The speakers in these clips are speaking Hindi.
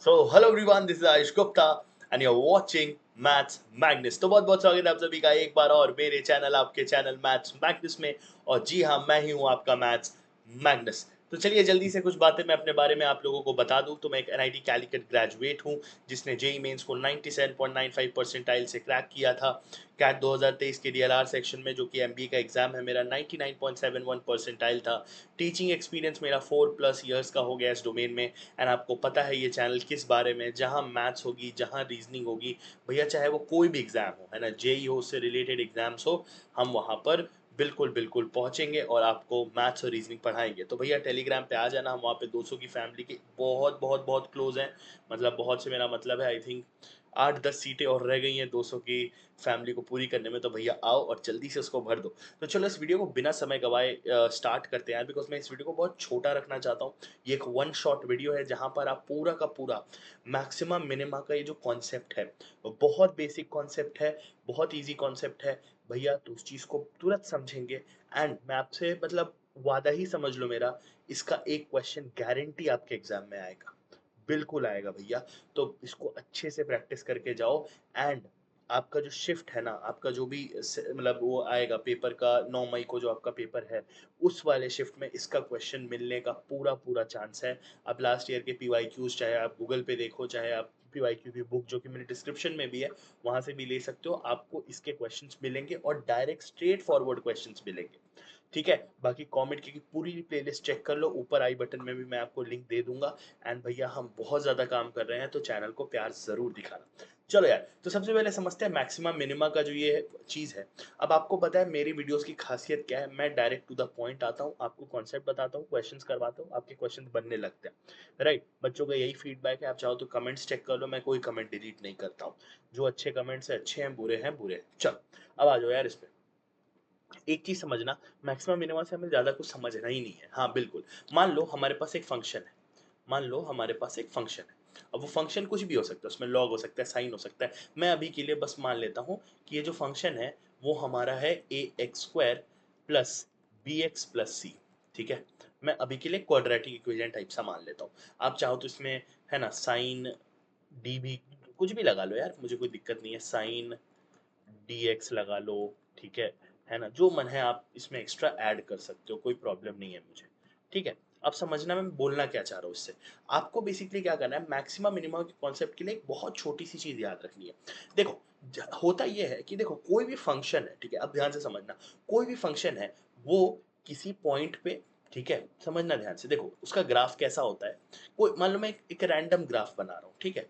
Hello everyone, this is Ayush Gupta and you're watching Maths Magnus। तो बहुत बहुत स्वागत है आप सभी का एक बार और मेरे चैनल आपके चैनल मैथ्स मैग्नस में। और जी हाँ, मैं ही हूँ आपका मैथ्स मैग्नस। तो चलिए जल्दी से कुछ बातें मैं अपने बारे में आप लोगों को बता दूं। तो मैं एक एनआईटी कैलिकट ग्रेजुएट हूँ जिसने जेई मेंस को 97.95 परसेंटाइल से क्रैक किया था। कैट 2023 के डीएलआर सेक्शन में, जो कि एमबीए का एग्जाम है, मेरा 99.71 परसेंटाइल था। टीचिंग एक्सपीरियंस मेरा 4+ ईयर्स का हो गया इस डोमेन में। एंड आपको पता है ये चैनल किस बारे में, जहाँ मैथ्स होगी, जहाँ रीजनिंग होगी, भैया चाहे वो कोई भी एग्जाम हो, है ना, जेई हो, उससे रिलेटेड एग्जाम्स हो, हम वहाँ पर बिल्कुल बिल्कुल पहुंचेंगे और आपको मैथ्स और रीजनिंग पढ़ाएंगे। तो भैया टेलीग्राम पे आ जाना, हम वहाँ पे 200 की फैमिली के बहुत बहुत बहुत क्लोज हैं। मतलब बहुत से मेरा मतलब है, आई थिंक 8-10 सीटें और रह गई हैं 200 की फैमिली को पूरी करने में। तो भैया आओ और जल्दी से उसको भर दो। तो चलो इस वीडियो को बिना समय गवाए स्टार्ट करते हैं, बिकॉज मैं इस वीडियो को बहुत छोटा रखना चाहता हूँ। ये एक वन शॉट वीडियो है जहाँ पर आप पूरा का पूरा मैक्सिमम मिनिमा का ये जो कॉन्सेप्ट है, वो बहुत बेसिक कॉन्सेप्ट है, बहुत इजी कॉन्सेप्ट है भैया। तो उस चीज़ को तुरंत समझेंगे। एंड मैं आपसे मतलब वादा ही समझ लो मेरा, इसका एक क्वेश्चन गारंटी आपके एग्जाम में आएगा, बिल्कुल आएगा भैया। तो इसको अच्छे से प्रैक्टिस करके जाओ। एंड आपका जो शिफ्ट है ना, आपका जो भी मतलब वो आएगा पेपर का, 9 मई को जो आपका पेपर है, उस वाले शिफ्ट में इसका क्वेश्चन मिलने का पूरा पूरा चांस है। आप लास्ट ईयर के पीवाईक्यूज चाहे आप गूगल पे देखो, चाहे आप पीवाईक्यू की बुक जो कि मेरे डिस्क्रिप्शन में भी है वहां से भी ले सकते हो, आपको इसके क्वेश्चंस मिलेंगे और डायरेक्ट स्ट्रेट फॉरवर्ड क्वेश्चंस मिलेंगे। ठीक है, बाकी कमेंट की पूरी प्लेलिस्ट चेक कर लो, ऊपर आई बटन में भी मैं आपको लिंक दे दूंगा। एंड भैया हम बहुत ज़्यादा काम कर रहे हैं, तो चैनल को प्यार ज़रूर दिखाना। चलो यार, तो सबसे पहले समझते हैं मैक्सिमम मिनिमा का जो ये चीज़ है। अब आपको पता है मेरी वीडियोस की खासियत क्या है, मैं डायरेक्ट टू द पॉइंट आता हूँ, आपको कॉन्सेप्ट बताता हूँ, क्वेश्चंस करवाता हूँ, आपके क्वेश्चंस बनने लगते हैं। राइट, बच्चों का यही फीडबैक है। आप चाहो तो कमेंट्स चेक कर लो, मैं कोई कमेंट डिलीट नहीं करता हूँ। जो अच्छे कमेंट्स है अच्छे हैं, बुरे हैं बुरे हैं। चलो अब आ जाओ यार इस पे। एक चीज समझना, मैक्सिमम मिनिमम से हमें ज्यादा कुछ समझना ही नहीं है। हाँ बिल्कुल, मान लो हमारे पास एक फंक्शन है, मान लो हमारे पास एक फंक्शन है। अब वो फंक्शन कुछ भी हो सकता है, उसमें लॉग हो सकता है, साइन हो सकता है। मैं अभी के लिए बस मान लेता हूँ कि ये जो फंक्शन है वो हमारा है ax² plus bx plus c। ठीक है, मैं अभी के लिए क्वाड्रेटिक इक्वेशन टाइप सा मान लेता हूँ। आप चाहो तो इसमें, है ना, साइन डी भी कुछ भी लगा लो यार, मुझे कोई दिक्कत नहीं है। साइन dx लगा लो, ठीक है ना, जो मन है आप इसमें एक्स्ट्रा ऐड कर सकते हो, कोई प्रॉब्लम नहीं है मुझे। ठीक है, अब समझना मैं बोलना क्या चाह रहा हूँ इससे। आपको बेसिकली क्या करना है, मैक्सिमम मिनिमम के कॉन्सेप्ट के लिए एक बहुत छोटी सी चीज याद रखनी है। देखो, होता ये है कि देखो कोई भी फंक्शन है, ठीक है, अब ध्यान से समझना, कोई भी फंक्शन है वो किसी पॉइंट पे, ठीक है, समझना ध्यान से, देखो उसका ग्राफ कैसा होता है। कोई मान लो मैं एक रैंडम ग्राफ बना रहा हूँ, ठीक है,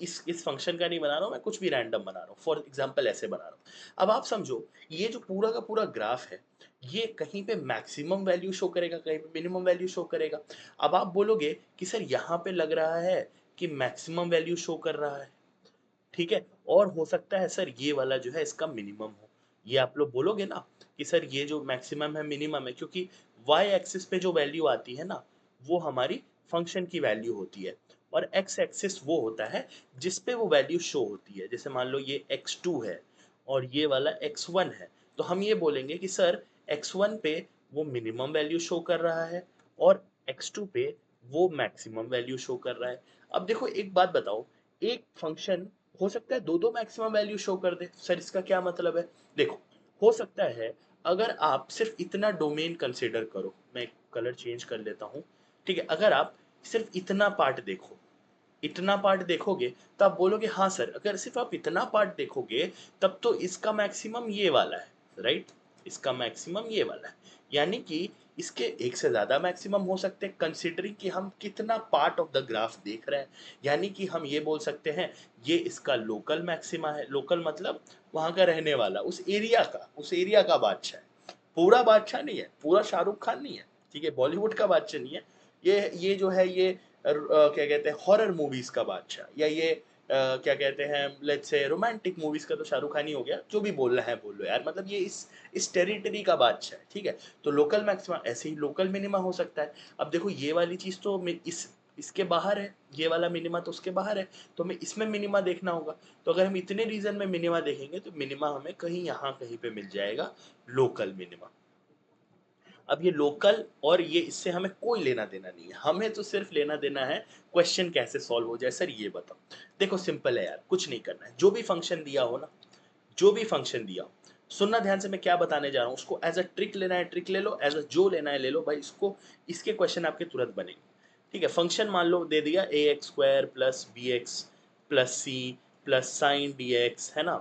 इस फंक्शन का नहीं बना रहा हूँ मैं, कुछ भी रैंडम बना रहा हूँ, फॉर एग्जांपल ऐसे बना रहा हूँ। अब आप समझो, ये जो पूरा का पूरा ग्राफ है, ये कहीं पे मैक्सिमम वैल्यू शो करेगा, कहीं पे मिनिमम वैल्यू शो करेगा। अब आप बोलोगे कि सर यहाँ पे लग रहा है कि मैक्सिमम वैल्यू शो कर रहा है, ठीक है, और हो सकता है सर ये वाला जो है इसका मिनिमम हो। ये आप लोग बोलोगे ना कि सर ये जो मैक्सिमम है मिनिमम है, क्योंकि वाई एक्सिस पे जो वैल्यू आती है ना, वो हमारी फंक्शन की वैल्यू होती है, और एक्स एक्सिस वो होता है जिस पे वो वैल्यू शो होती है। जैसे मान लो ये x2 है और ये वाला x1 है, तो हम ये बोलेंगे कि सर x1 पे वो मिनिमम वैल्यू शो कर रहा है और x2 पे वो मैक्सिमम वैल्यू शो कर रहा है। अब देखो एक बात बताओ, एक फंक्शन हो सकता है दो दो मैक्सिमम वैल्यू शो कर दे, सर इसका क्या मतलब है। देखो, हो सकता है अगर आप सिर्फ इतना डोमेन कंसीडर करो, मैं कलर चेंज कर लेता हूँ, ठीक है, अगर आप सिर्फ इतना पार्ट देखो, इतना पार्ट देखोगे, तो आप बोलोगे हाँ सर, अगर सिर्फ आप इतना पार्ट देखोगे तब तो इसका मैक्सिमम ये वाला है, राइट, इसका मैक्सिमम ये वाला है। यानी कि इसके एक से ज्यादा मैक्सिमम हो सकते हैं, कंसिडरिंग कि हम कितना पार्ट ऑफ द ग्राफ देख रहे हैं। यानी कि हम ये बोल सकते हैं ये इसका लोकल मैक्सिमा है। लोकल मतलब वहां का रहने वाला, उस एरिया का बादशाह है। पूरा बादशाह नहीं है, पूरा शाहरुख खान नहीं है, ठीक है, बॉलीवुड का बादशाह नहीं है। ये जो है ये क्या कहते हैं, हॉरर मूवीज का बादशाह, या ये क्या कहते हैं, लेट्स से रोमांटिक मूवीज का तो शाहरुख खान ही हो गया। जो भी बोलना है बोल लो यार, मतलब ये इस टेरिटरी का बादशाह है, ठीक है। तो लोकल मैक्सिमा ऐसे ही लोकल मिनिमा हो सकता है। अब देखो ये वाली चीज तो इस इसके बाहर है, ये वाला मिनिमा तो उसके बाहर है, तो हमें इसमें मिनिमा देखना होगा। तो अगर हम इतने रीजन में मिनिमा देखेंगे तो मिनिमा हमें कहीं यहाँ कहीं पे मिल जाएगा, लोकल मिनिमा। अब ये लोकल और ये इससे हमें कोई लेना देना नहीं है, हमें तो सिर्फ लेना देना है क्वेश्चन कैसे सॉल्व हो जाए। सर ये बताओ, देखो सिंपल है यार, कुछ नहीं करना है, जो भी फंक्शन दिया हो ना, जो भी फंक्शन दिया हो, सुनना ध्यान से, मैं क्या बताने जा रहा हूँ उसको एज अ ट्रिक लेना है ट्रिक ले लो, एज अ जो लेना है ले लो भाई, इसको इसके क्वेश्चन आपके तुरंत बनेंगे। ठीक है, फंक्शन मान लो दे दिया a x square plus B x plus c plus sine d x, है ना,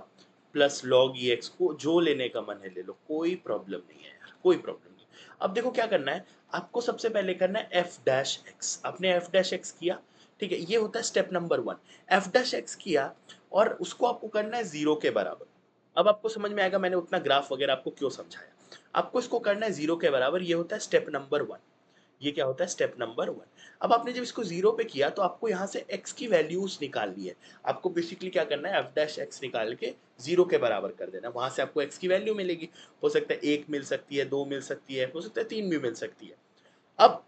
प्लस लॉग ई एक्स, को जो लेने का मन है ले लो, कोई प्रॉब्लम नहीं है यार, कोई प्रॉब्लम नहीं। अब देखो क्या करना है, आपको सबसे पहले करना है एफ डैश एक्स। आपने एफ डैश एक्स किया, ठीक है, ये होता है step number 1। F dash x किया और उसको आपको करना है 0 के बराबर। अब आपको समझ में आएगा मैंने उतना ग्राफ वगैरह आपको क्यों समझाया। आपको इसको करना है 0 के बराबर, ये होता है स्टेप नंबर 1। ये क्या होता है, स्टेप नंबर 1। अब आपने जब इसको 0 पे किया तो आपको यहाँ से x की वैल्यूज निकालनी है। आपको बेसिकली क्या करना है, एफ डैश एक्स निकाल के 0 के बराबर कर देना, वहां से आपको x की वैल्यू मिलेगी। हो सकता है 1 मिल सकती है, 2 मिल सकती है, हो सकता है 3 भी मिल सकती है। अब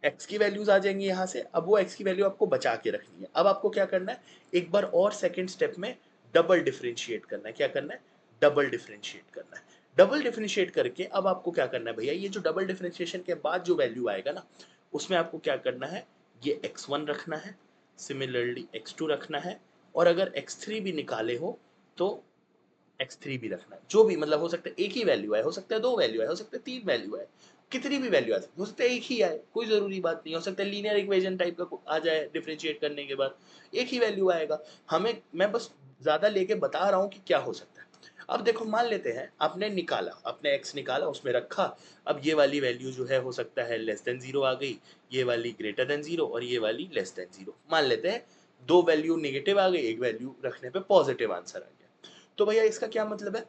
x की वैल्यूज आ जाएंगी यहाँ से, अब वो x की वैल्यू आपको बचा के रखनी है। अब आपको क्या करना है, एक बार और सेकंड स्टेप में डबल डिफरेंशिएट करना है। क्या करना है, डबल डिफरेंशिएट करना है। डबल डिफरेंशिएट करके अब आपको क्या करना है भैया, ये जो डबल डिफरेंशिएशन के बाद जो वैल्यू आएगा ना, उसमें आपको क्या करना है, ये x1 रखना है, सिमिलरली x2 रखना है, और अगर x3 भी निकाले हो तो x3 भी रखना है। जो भी मतलब हो सकता है एक ही वैल्यू है, हो सकता है 2 वैल्यू है, हो सकता है 3 वैल्यू है, कितनी भी वैल्यू आ सकती है, हो सकता है एक ही आए, कोई जरूरी बात नहीं, हो सकता है लीनियर इक्वेशन टाइप का आ जाए, डिफरेंशिएट करने के बाद एक ही वैल्यू आएगा। हमें, मैं बस ज्यादा लेके बता रहा हूँ कि क्या हो सकता है। अब देखो मान लेते हैं आपने निकाला, आपने x निकाला उसमें रखा, अब ये वाली वैल्यू जो है हो सकता है लेस देन 0 आ गई, ये वाली ग्रेटर देन 0 और ये वाली लेस देन 0। मान लेते हैं दो वैल्यू नेगेटिव आ गई, एक वैल्यू रखने पे पॉजिटिव आंसर आ गया। तो भैया इसका क्या मतलब है,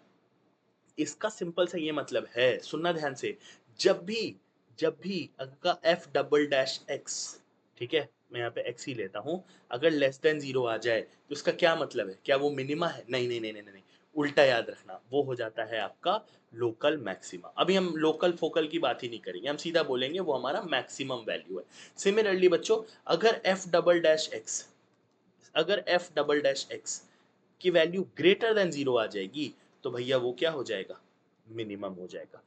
इसका सिंपल सा ये मतलब है, सुनना ध्यान से, जब भी अगर एफ डबल डैश एक्स, ठीक है, मैं यहाँ पे एक्स ही लेता हूँ, अगर लेस देन 0 आ जाए तो इसका क्या मतलब है, क्या वो मिनिमा है, नहीं नहीं नहीं नहीं नहीं, उल्टा याद रखना, वो हो जाता है आपका लोकल मैक्सिमा। अभी हम लोकल फोकल की बात ही नहीं करेंगे, हम सीधा बोलेंगे वो हमारा मैक्सिमम वैल्यू है। सिमिलरली बच्चों, अगर एफ डबल डैश एक्स, अगर एफ डबल डैश एक्स की वैल्यू ग्रेटर देन 0 आ जाएगी तो भैया वो क्या हो जाएगा, मिनिमम हो जाएगा।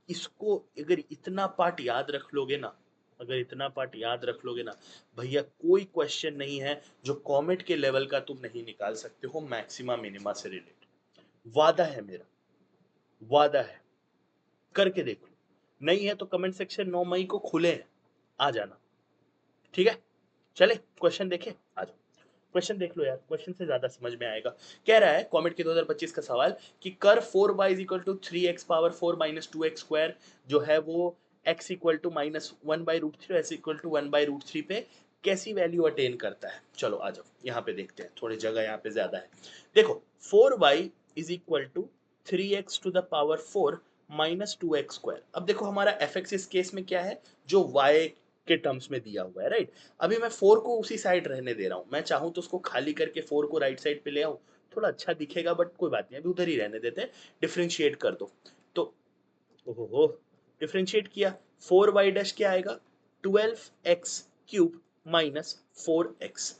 इसको अगर इतना पार्ट याद रख लोगे ना, अगर इतना पार्ट याद रख लोगे ना भैया, कोई क्वेश्चन नहीं है जो कॉमेट के लेवल का तुम नहीं निकाल सकते हो मैक्सिमा मिनिमा से रिलेटेड। वादा है मेरा, वादा है, करके देख लो। नहीं है तो कमेंट सेक्शन 9 मई को खुले हैं, आ जाना। ठीक है, चले क्वेश्चन देखे, आ जाओ। क्वेश्चन देख लो यार, क्वेश्चन से ज्यादा समझ में आएगा। कह रहा है कॉमेट के 2025 का सवाल कि कर 4y is equal to 3x power 4 minus 2x square जो है वो x equal to minus 1 by root three, x equal to 1 by root three पे कैसी वैल्यू अटेन करता है। चलो आ जाओ यहाँ पे देखते हैं, थोड़ी जगह यहाँ पे ज्यादा है। देखो 4y is equal to 3x to the power 4 minus 2x square. अब देखो हमारा fx इस केस में क्या है, जो y के टर्म्स में दिया हुआ है, राइट। अभी मैं 4 को उसी साइड रहने दे रहा हूं, मैं चाहूं तो उसको खाली करके 4 को राइट साइड पे ले आऊं, थोड़ा अच्छा दिखेगा, बट कोई बात नहीं, अभी उधर ही रहने देते हैं। डिफरेंशिएट कर दो तो, ओहो, डिफरेंशिएट किया, 4y डैश क्या आएगा, 12x cube minus 4x,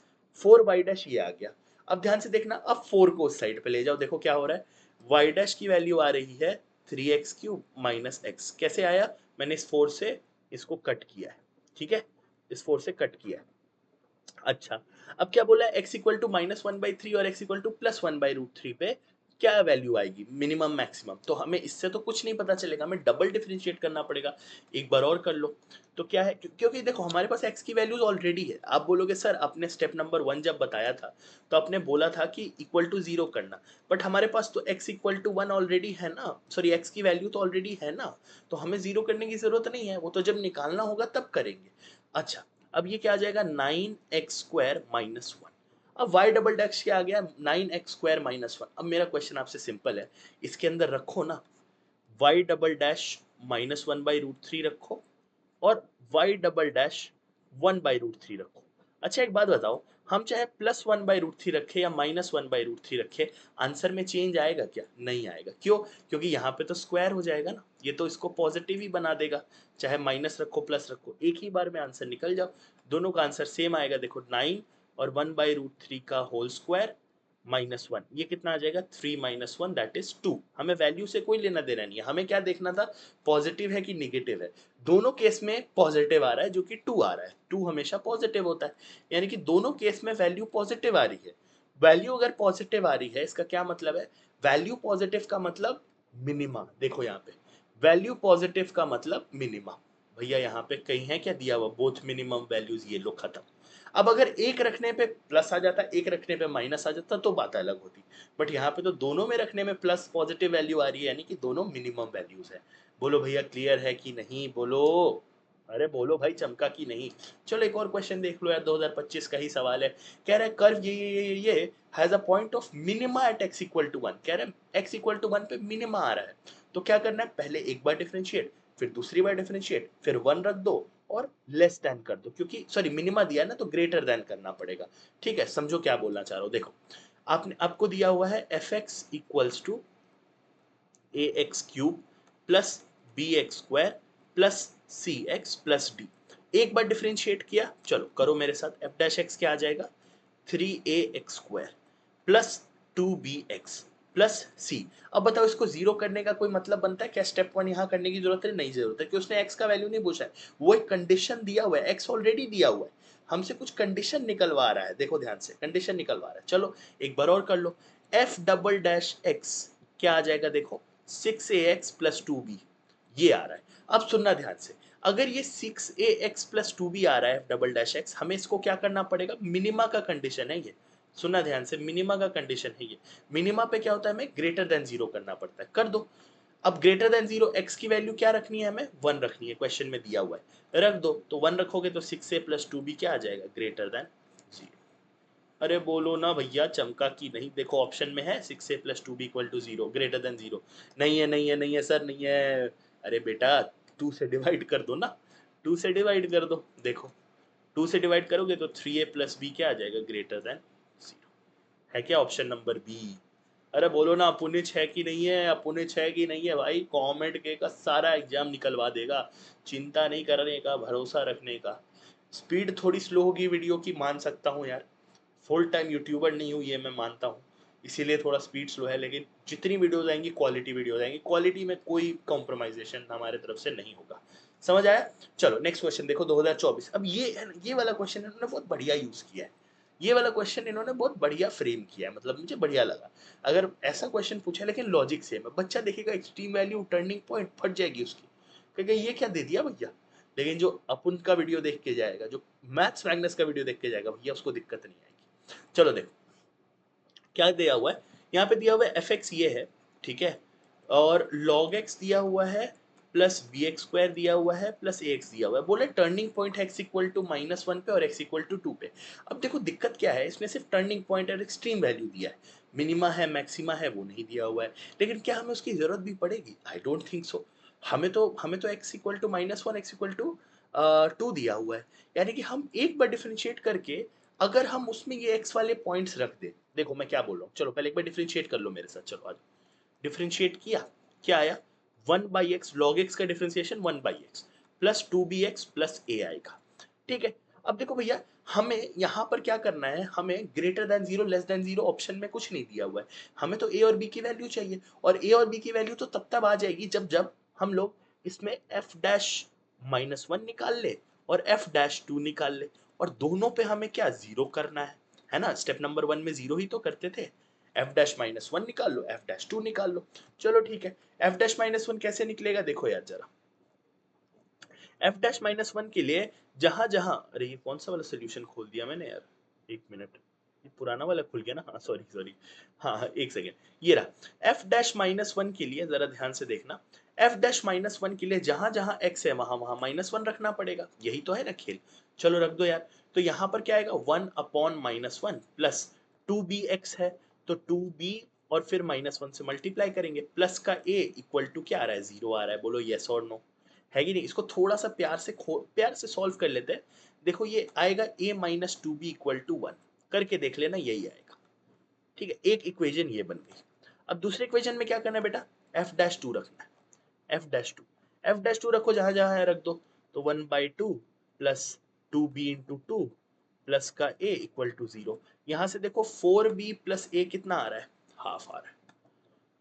4y dash ये आ गया। अब ध्यान से देखना, अब 4 को उस साइड पे ले जाओ, देखो क्या हो रहा है, y डैश की वैल्यू आ रही है 3x क्यूब माइनस x। कैसे आया, मैंने इस 4 से इसको कट किया है, ठीक है, इस 4 से कट किया है। अच्छा, अब क्या बोला है, x इक्वल टू माइनस 1/3 और x इक्वल टू प्लस 1/√3 पे क्या वैल्यू आएगी, मिनिमम मैक्सिमम। तो हमें इससे तो कुछ नहीं पता चलेगा, हमें डबल डिफरेंशिएट करना पड़ेगा। एक बार और कर लो तो क्या है, क्योंकि देखो हमारे पास x की वैल्यूज ऑलरेडी है। आप बोलोगे सर आपने स्टेप नंबर 1 जब बताया था तो आपने बोला था कि इक्वल टू 0 करना, बट हमारे पास तो x इक्वल टू 1 ऑलरेडी है ना, सॉरी x की वैल्यू तो ऑलरेडी है ना, तो हमें 0 करने की जरूरत नहीं है, वो तो जब निकालना होगा तब करेंगे। अच्छा, अब ये क्या आ जाएगा, 9x स्क्वायर माइनस 1। अब y डबल डैश क्या आ गया, 9x स्क्वायर माइनस 1। अब मेरा क्वेश्चन आपसे सिंपल है, इसके अंदर रखो ना y डबल डैश माइनस 1/√3 रखो और y डबल डैश 1/√3 रखो। अच्छा एक बात बताओ, हम चाहे प्लस 1/√3 रखे या माइनस 1/√3 रखे, आंसर में चेंज आएगा क्या, नहीं आएगा। क्यों, क्योंकि यहाँ पे तो स्क्वायर हो जाएगा ना, ये तो इसको पॉजिटिव ही बना देगा, चाहे माइनस रखो प्लस रखो, एक ही बार में आंसर निकल जाओ, दोनों का आंसर सेम आएगा। देखो 9 और 1/√3 का होल स्क्वायर -1, ये कितना आ जाएगा 3 - 1 दैट इज 2। हमें वैल्यू से कोई लेना देना नहीं है, हमें क्या देखना था पॉजिटिव है कि निगेटिव है। दोनों केस में पॉजिटिव आ रहा है जो कि 2 आ रहा है, 2 हमेशा पॉजिटिव होता है, यानी कि दोनों केस में वैल्यू पॉजिटिव आ रही है। वैल्यू अगर पॉजिटिव आ रही है इसका क्या मतलब है, वैल्यू पॉजिटिव का मतलब मिनिमा। देखो यहाँ पे वैल्यू पॉजिटिव का मतलब मिनिमा, भैया यहाँ पे कहीं है क्या दिया हुआ बोथ मिनिमम वैल्यूज, ये लो खत्म। अब अगर एक रखने पे प्लस आ जाता, एक रखने पे माइनस आ जाता तो बात अलग होती, बट यहाँ पे तो दोनों में रखने में प्लस पॉजिटिव वैल्यू आ रही है, यानी कि दोनों मिनिमम वैल्यूज है। बोलो भैया क्लियर है कि नहीं, बोलो, अरे बोलो भाई चमका कि नहीं। चलो एक और क्वेश्चन देख लो यार, 2025 का ही सवाल है। कह रहा है कर्व ये has a point of minima at x equal to 1। कह रहा है x इक्वल टू 1 पे मिनिमा आ रहा है, तो क्या करना है, पहले एक बार डिफरेंशिएट, फिर दूसरी बार डिफरेंशिएट, फिर 1 रख दो और लेस देन कर दो, क्योंकि सॉरी मिनिमा दिया है ना तो ग्रेटर देन करना पड़ेगा। ठीक है, समझो क्या बोलना चाह रहा हूं। देखो आपने आपको दिया हुआ है F X equals to A X cube plus B X square plus C X plus D. एक बार डिफरेंशिएट किया, चलो करो मेरे साथ, एफ डैश एक्स क्या आ जाएगा 3ax square plus 2bx plus सी। अब बताओ इसको जीरो करने का कोई मतलब बनता है क्या, स्टेप 1 यहाँ करने की जरूरत है, नहीं जरूरत है कि उसने x का वैल्यू नहीं पूछा है, वो एक कंडीशन दिया हुआ है, x ऑलरेडी दिया हुआ है, हमसे कुछ कंडीशन निकलवा रहा है। देखो ध्यान से कंडीशन निकलवा रहा है, चलो एक बार और कर लो। f डबल डैश x क्या आ जाएगा, देखो 6ax प्लस 2b, ये आ रहा है। अब सुनना ध्यान से, अगर ये 6ax प्लस 2b आ रहा है डबल डैश एक्स, हमें इसको क्या करना पड़ेगा, मिनिमा का कंडीशन है ये, सुनना ध्यान से, मिनिमा का कंडीशन है ये। मिनिमा पे क्या होता है, हमें ग्रेटर देन जीरो करना पड़ता है, कर दो। अब ग्रेटर देन जीरो एक्स की वैल्यू क्या रखनी है, हमें 1 रखनी है, क्वेश्चन में दिया हुआ है, रख दो। तो 1 रखोगे तो 6a प्लस 2b क्या आ जाएगा, ग्रेटर देन जीरो। अरे बोलो ना भैया चमका की नहीं, देखो ऑप्शन में है 6a plus 2b equal to zero, greater than zero. नहीं है नहीं है नहीं है सर नहीं है, अरे बेटा 2 से डिवाइड कर दो ना, 2 से डिवाइड कर दो, देखो 2 से डिवाइड करोगे तो 3a प्लस बी क्या आ जाएगा, ग्रेटर देन जीरो। है क्या ऑप्शन नंबर बी। अरे बोलो ना अपुनिच है कि नहीं है, अपुनिच है कि नहीं है भाई, कॉमेंट के का सारा एग्जाम निकलवा देगा, चिंता नहीं करने का, भरोसा रखने का। स्पीड थोड़ी स्लो होगी वीडियो की, मान सकता हूँ यार, फुल टाइम यूट्यूबर नहीं हूँ ये मैं मानता हूँ, इसीलिए थोड़ा स्पीड स्लो है, लेकिन जितनी वीडियोज आएंगी क्वालिटी वीडियोज आएंगी, क्वालिटी में कोई कॉम्प्रोमाइजेशन हमारे तरफ से नहीं होगा। समझ आया। चलो नेक्स्ट क्वेश्चन देखो 2024। अब ये वाला क्वेश्चन इन्होंने बहुत बढ़िया यूज किया है, ये वाला क्वेश्चन इन्होंने बहुत बढ़िया फ्रेम किया है, मतलब मुझे बढ़िया लगा। अगर ऐसा क्वेश्चन पूछा लेकिन लॉजिक सेम है, बच्चा देखेगा एक्सट्रीम वैल्यू टर्निंग पॉइंट फट जाएगी उसकी, क्योंकि ये क्या दे दिया भैया। लेकिन जो अपुन का वीडियो देख के जाएगा, जो मैथ्स मैग्नस का वीडियो देख के जाएगा भैया, उसको दिक्कत नहीं आएगी। चलो देखो क्या दिया हुआ है, यहाँ पे दिया हुआ है एफ एक्स ये है, ठीक है, और log x दिया हुआ है प्लस बी एक्स स्क्वायर दिया हुआ है प्लस ए एक्स दिया हुआ है, बोले टर्निंग पॉइंट है x इक्वल टू -1 पे और x इक्वल टू 2 पे। अब देखो दिक्कत क्या है, इसमें सिर्फ टर्निंग पॉइंट और एक्सट्रीम वैल्यू दिया है, मिनिमा है मैक्सिमा है वो नहीं दिया हुआ है। लेकिन क्या हमें उसकी जरूरत भी पड़ेगी, आई डोंट थिंक सो। हमें तो x equal to -1 x equal to 2 दिया हुआ है, यानी कि हम एक बार डिफरेंशिएट करके अगर हम उसमें ये x वाले पॉइंट्स रख दे, देखो मैं क्या बोल रहा हूँ, चलो पहले एक बार डिफरेंशिएट कर लो मेरे साथ, चलो आज डिफरेंशिएट किया, क्या आया 1/x, log x का differentiation 1/x plus 2bx plus a आएगा। ठीक है, अब देखो भैया हमें यहाँ पर क्या करना है, हमें greater than zero less than zero option में कुछ नहीं दिया हुआ है, हमें तो a और b की वैल्यू चाहिए, और a और b की वैल्यू तो तब तब आ जाएगी जब जब हम लोग इसमें f डैश -1 निकाल ले और f डैश 2 निकाल ले, और दोनों पे हमें क्या जीरो करना है ना, स्टेप नंबर 1 में जीरो ही तो करते थे। एफ डैश -1 निकाल लो, एफ डैश 2 निकाल लो, चलो ठीक है। एफ डैश -1 कैसे निकलेगा, देखो यार जरा, एफ डैश -1 के लिए जहां जहां, अरे ये कौन सा वाला सोल्यूशन खोल दिया मैंने यार, एक मिनट, ये पुराना वाला खुल गया ना, हाँ सॉरी सॉरी, हाँ हाँ एक सेकेंड, ये रहा। एफ डैश -1 के लिए जरा ध्यान से देखना, एफ डैश -1 के लिए जहां जहां एक्स है वहां वहां -1 रखना पड़ेगा, यही तो है ना खेल। चलो रख दो यार, तो यहाँ पर क्या आएगा 1/-1 प्लस 2bx है, तो 2b और फिर -1 से मल्टीप्लाई करेंगे, प्लस का a इक्वल टू क्या आ रहा है, जीरो आ रहा है, बोलो यस और नो, है कि नहीं। इसको थोड़ा सा प्यार से सॉल्व कर लेते हैं। देखो ये आएगा a minus 2b equal to 1, करके देख लेना यही आएगा। ठीक है, एक इक्वेशन ये बन गई। अब दूसरे इक्वेशन में क्या करना है बेटा, f डैश 2 रखना है, एफ डैश टू रखो जहां जहां है रख दो, तो 1/2 प्लस 2b इंटू 2 प्लस का a इक्वल टू 0। यहां से देखो 4b प्लस a कितना आ रहा है, हाफ आ रहा है।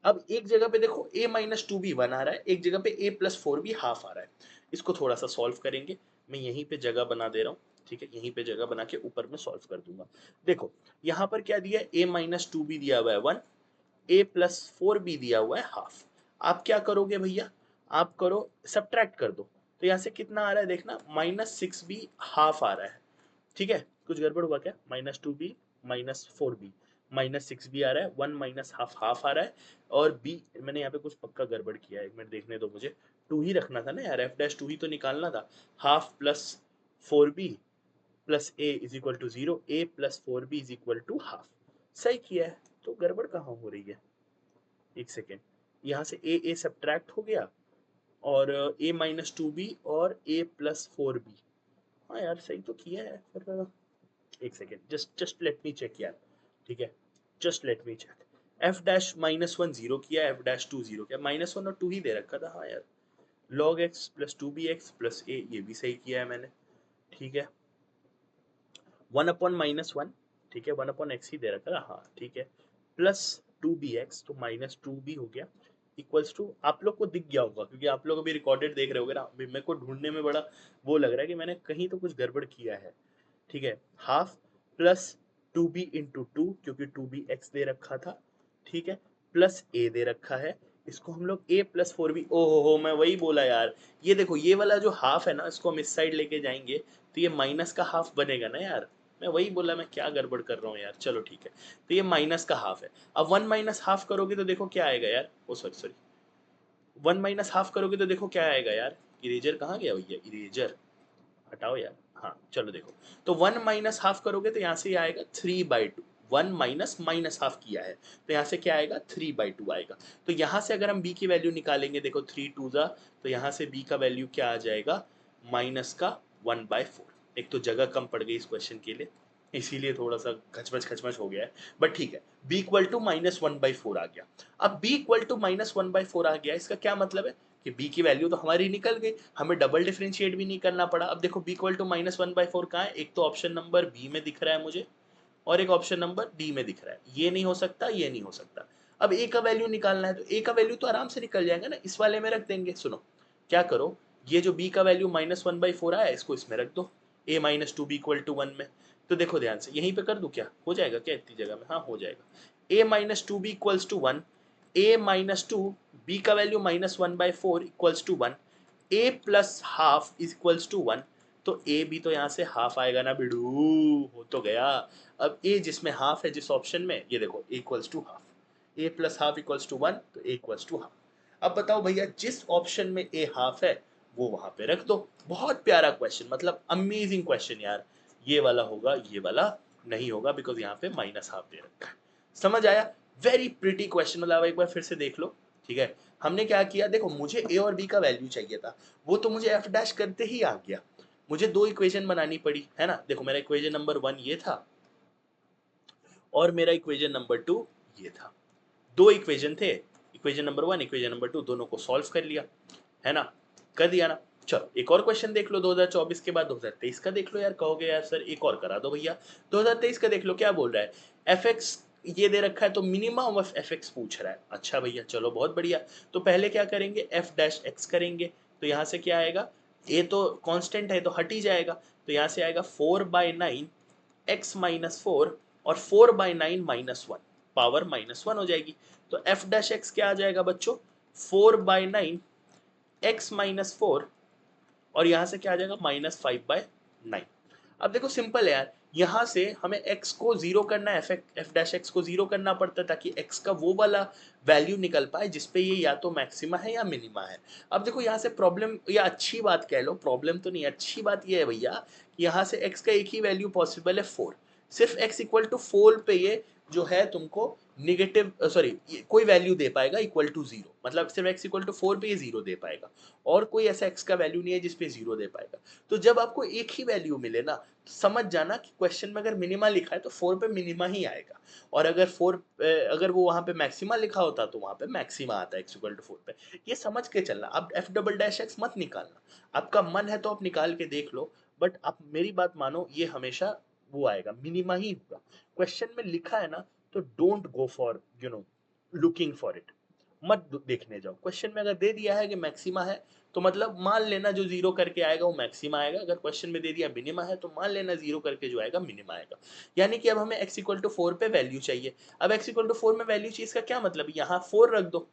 अब एक जगह पे देखो a माइनस टू बी 1 आ रहा है, एक जगह पे a plus four b half आ रहा है। इसको थोड़ा सा सॉल्व करेंगे, मैं यहीं पे जगह बना दे रहा हूँ, ठीक है, यहीं पे जगह बना के ऊपर में सॉल्व कर दूंगा। देखो यहाँ पर क्या दिया है, a माइनस टू बी दिया हुआ है 1, a प्लस फोर बी दिया हुआ है हाफ। आप क्या करोगे भैया, आप करो सब्ट्रैक्ट कर दो, तो यहाँ से कितना आ रहा है देखना, माइनस सिक्स बी हाफ आ रहा है, ठीक है। कुछ गड़बड़ हुआ क्या, minus two b minus four b minus six b आ रहा है, वन माइनस हाफ हाफ आ रहा है, और बी मैंने यहाँ पे कुछ पक्का गड़बड़ किया है, एक मिनट देखने दो मुझे, टू ही रखना था ना यार, एफ डैश टू ही तो निकालना था। Half plus four B plus A is equal to zero, A plus four B is equal to half. सही किया है, तो गड़बड़ कहाँ हो रही है, एक सेकेंड, यहाँ से ए सब्ट्रैक्ट हो गया, और ए माइनस टू बी और ए प्लस फोर बी, हाँ यार सही तो किया है पर एक second, just let me check यार, ठीक है, just let me check. F dash minus one zero किया, एफ डैश टू जीरो किया, माइनस वन और टू ही दे रखा था, हाँ यार। Log x plus two B x plus a, ये भी सही किया है मैंने, ठीक है। वन अपॉन माइनस वन, ठीक है, वन अपॉन एक्स ही दे रखा था, हाँ ठीक है, प्लस टू बी एक्स, तो माइनस टू बी हो गया, इक्वल्स टू, आप लोग को दिख गया होगा क्योंकि आप लोग अभी रिकॉर्डेड देख रहे होगे ना, अभी मेरे को ढूंढने में बड़ा वो लग रहा है कि मैंने कहीं तो कुछ गड़बड़ किया है, ठीक है। Half plus two B into two, क्योंकि टू बी एक्स दे रखा था, ठीक है, प्लस ए दे रखा है, इसको हम लोग ए प्लस फोर बी, ओ हो मैं वही बोला यार, ये देखो ये वाला जो हाफ है ना, इसको हम इस साइड लेके जाएंगे तो ये माइनस का हाफ बनेगा ना यार, मैं वही बोला, मैं क्या गड़बड़ कर रहा हूँ यार, चलो ठीक है, तो ये माइनस का हाफ है। अब वन माइनस हाफ करोगे तो देखो क्या आएगा यार, oh sorry sorry, one minus half करोगे तो देखो क्या आएगा यार, इरेजर कहाँ गया भैया, इरेजर हटाओ यार, हाँ चलो देखो, तो वन माइनस हाफ करोगे तो यहाँ से ये आएगा three by two, one minus minus half किया है तो यहाँ से क्या आएगा, थ्री बाई टू आएगा। तो यहाँ से अगर हम b की वैल्यू निकालेंगे, देखो थ्री टू जा, तो यहाँ से b का वैल्यू क्या आ जाएगा, माइनस का वन बाय फोर। एक तो जगह कम पड़ गई इस क्वेश्चन के लिए, इसीलिए थोड़ा सा खचमच हो गया है, बट ठीक है, b equal to minus one by four आ गया। अब b equal to minus one by four आ गया, इसका क्या मतलब है कि b की वैल्यू तो हमारी निकल गई, हमें डबल डिफरेंशिएट भी नहीं करना पड़ा। अब देखो b equal to minus one by four कहाँ है, एक तो ऑप्शन नंबर बी में दिख रहा है मुझे, और एक ऑप्शन नंबर डी में दिख रहा है, ये नहीं हो सकता, ये नहीं हो सकता। अब a का वैल्यू निकालना है, तो a का वैल्यू तो आराम से निकल जाएगा ना, इस वाले में रख देंगे। सुनो क्या करो, ये जो b का value minus one by four आया, इसको इसमें रख दो, a minus two B equal to one में। तो देखो ध्यान से, यहीं पे कर दूं क्या, हो जाएगा क्या इतनी जगह में, हाँ हो जाएगा। a minus two B equals to one, a minus two, b का value minus one by four equals to one, a plus half equals to one, तो a भी तो यहाँ से हाफ आएगा ना बिडू, हो तो गया। अब a जिसमें हाफ है, जिस ऑप्शन में, ये देखो equals to half, a plus half equals to one, तो a इक्वल्स टू हाफ। अब बताओ भैया, जिस ऑप्शन में a हाफ है वो वहां पे रख दो। बहुत प्यारा क्वेश्चन, मतलब अमेजिंग क्वेश्चन यार, ये वाला होगा, ये वाला नहीं होगा, बिकॉज यहाँ पे माइनस हाफ दे रखा है। समझ आया, वेरी प्रिटी क्वेश्चन, मतलब एक बार फिर से देख लो, ठीक है। हमने क्या किया, देखो मुझे a और b का वैल्यू चाहिए था, वो तो मुझे f डैश करते ही आ गया, मुझे दो इक्वेशन बनानी पड़ी है ना। देखो मेरा इक्वेशन नंबर वन ये था, और मेरा इक्वेशन नंबर टू ये था, दो इक्वेशन थे, equation number one equation number two, दोनों को सॉल्व कर लिया, है ना, कर दिया ना। चलो एक और क्वेश्चन देख लो, 2024 के बाद 2023 का देख लो यार, कहोगे यार सर एक और करा दो भैया, 2023 का देख लो क्या बोल रहा है, एफ एक्स ये दे रखा है, तो मिनिमम ऑफ एफ एक्स पूछ रहा है। अच्छा भैया चलो बहुत बढ़िया, तो पहले क्या करेंगे, एफ डैश एक्स करेंगे, तो यहाँ से क्या आएगा, ए तो कांस्टेंट है तो हट ही जाएगा, तो यहाँ से आएगा four by nine x minus four, और four by nine minus one, power minus one हो जाएगी। तो एफ डैश एक्स क्या आ जाएगा बच्चों, four by nine x minus four, और यहां से क्या आ जाएगा, माइनस फाइव बाय नाइन। अब देखो सिंपल है यार, यहां से हमें x को जीरो करना है, एफ डैश एक्स को जीरो करना पड़ता है, ताकि x का वो वाला वैल्यू निकल पाए जिसपे ये या तो मैक्सिमा है या मिनिमा है। अब देखो यहाँ से प्रॉब्लम, या अच्छी बात कह लो, प्रॉब्लम तो नहीं, अच्छी बात ये है भैया कि यहाँ से x का एक ही वैल्यू पॉसिबल है, फोर। सिर्फ x इक्वल टू फोर पे ये जो है तुमको निगेटिव, सॉरी, कोई वैल्यू दे पाएगा इक्वल टू जीरो, मतलब सिर्फ x इक्वल टू फोर पे ये जीरो दे पाएगा, और कोई ऐसा x का वैल्यू नहीं है जिसपे जीरो दे पाएगा। तो जब आपको एक ही वैल्यू मिले ना, तो समझ जाना कि क्वेश्चन में अगर मिनिमा लिखा है तो फोर पे मिनिमा ही आएगा, और अगर अगर वो वहां पे मैक्सिमा लिखा होता तो वहां पे मैक्सिमा आता है x इक्वल टू फोर पे। ये समझ के चलना, अब एफ डबल डैश एक्स मत निकालना, आपका मन है तो आप निकाल के देख लो, बट आप मेरी बात मानो, ये हमेशा वो आएगा, मिनिमा ही होगा। क्वेश्चन में लिखा है ना, तो don't go for looking for it, मत देखने जाओ। क्वेश्चन में अगर दे दिया है कि मैक्सिमा है, तो मतलब मान लेना जो जीरो करके आएगा वो मैक्सिमा आएगा। अगर क्वेश्चन में दे दिया मिनिमा है, तो मान लेना जीरो करके जो आएगा मिनिमा आएगा। यानी कि अब हमें x इक्वल टू 4 पे वैल्यू चाहिए। अब x इक्वल टू 4 में वैल्यू चाहिए, इसका क्या मतलब, यहाँ 4 रख दो,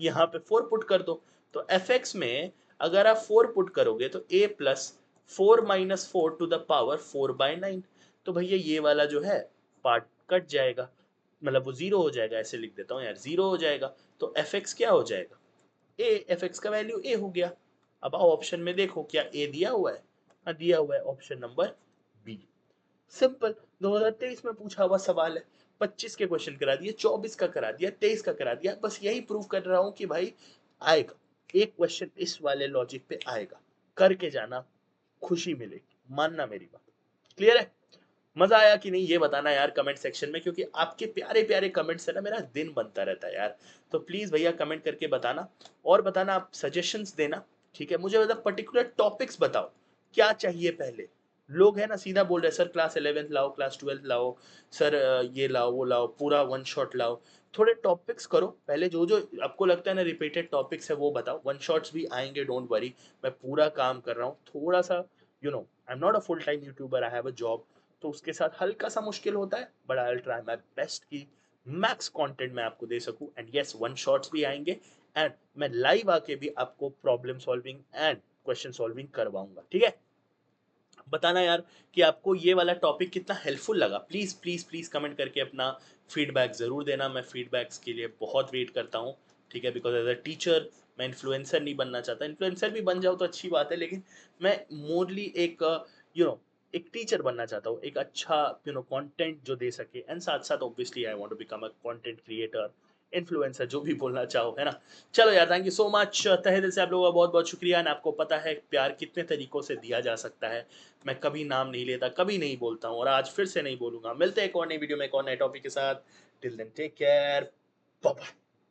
यहाँ पे 4 पुट कर दो। तो fx में अगर आप 4 पुट करोगे तो a plus 4 minus 4 to the power 4/9। तो भैया ये वाला जो है पार्ट कट जाएगा, मतलब वो जीरो हो जाएगा। ऐसे लिख देता हूँ यार, जीरो हो जाएगा। तो fx क्या हो जाएगा, ए, fx का वैल्यू a हो गया। अब आओ ऑप्शन में देखो, क्या a दिया हुआ है, हाँ दिया हुआ है, ऑप्शन नंबर बी। सिंपल, 2023 में पूछा हुआ सवाल है। 25 के क्वेश्चन करा दिए, 24 का करा दिया, 23 का करा दिया। बस यही प्रूव कर रहा हूं कि भाई आएगा, एक क्वेश्चन इस वाले लॉजिक पे आएगा, करके जाना, खुशी मिलेगी, मानना मेरी बात। क्लियर है? मजा आया कि नहीं ये बताना यार कमेंट सेक्शन में, क्योंकि आपके प्यारे प्यारे कमेंट से ना मेरा दिन बनता रहता है यार। तो प्लीज भैया कमेंट करके बताना, और बताना, आप सजेशंस देना। ठीक है, मुझे मतलब पर्टिकुलर टॉपिक्स बताओ, क्या चाहिए पहले। लोग है ना सीधा बोल रहे हैं सर क्लास 11th लाओ, क्लास 12th लाओ, सर ये लाओ वो लाओ, पूरा वन शॉट लाओ। थोड़े टॉपिक्स करो पहले, जो जो आपको लगता है ना रिपीटेड टॉपिक्स है वो बताओ। वन शॉट्स भी आएंगे, डोंट वरी। मैं पूरा काम कर रहा हूँ थोड़ा सा, I am not a full time YouTuber, I have a job. तो उसके साथ हल्का सा मुश्किल होता है, but I will try my best की मैक्स कंटेंट मैं आपको दे सकूं। एंड यस, वन शॉट्स भी आएंगे, एंड मैं लाइव आके भी आपको problem solving and question solving करवाऊंगा। ठीक है, बताना यार कि आपको ये वाला टॉपिक कितना हेल्पफुल लगा। प्लीज प्लीज प्लीज कमेंट करके अपना फीडबैक जरूर देना, मैं फीडबैक्स के लिए बहुत वेट करता हूँ। ठीक है, बिकॉज एज अ टीचर मैं इन्फ्लुएंसर नहीं बनना चाहता। इन्फ्लुएंसर भी बन जाओ तो अच्छी बात है, लेकिन मैं मोरली एक यू नो एक टीचर बनना चाहता हूँ, एक अच्छा कंटेंट जो दे सके। एंड साथ साथ obviously I want to become a content creator, influencer, जो भी बोलना चाहो, है ना। चलो यार, थैंक यू सो मच, तहे दिल से आप लोगों का बहुत बहुत शुक्रिया। एंड आपको पता है प्यार कितने तरीकों से दिया जा सकता है। मैं कभी नाम नहीं लेता, कभी नहीं बोलता हूँ, और आज फिर से नहीं बोलूंगा। मिलते हैं एक और नई वीडियो में एक और नए टॉपिक के साथ। Till then take care, bye bye.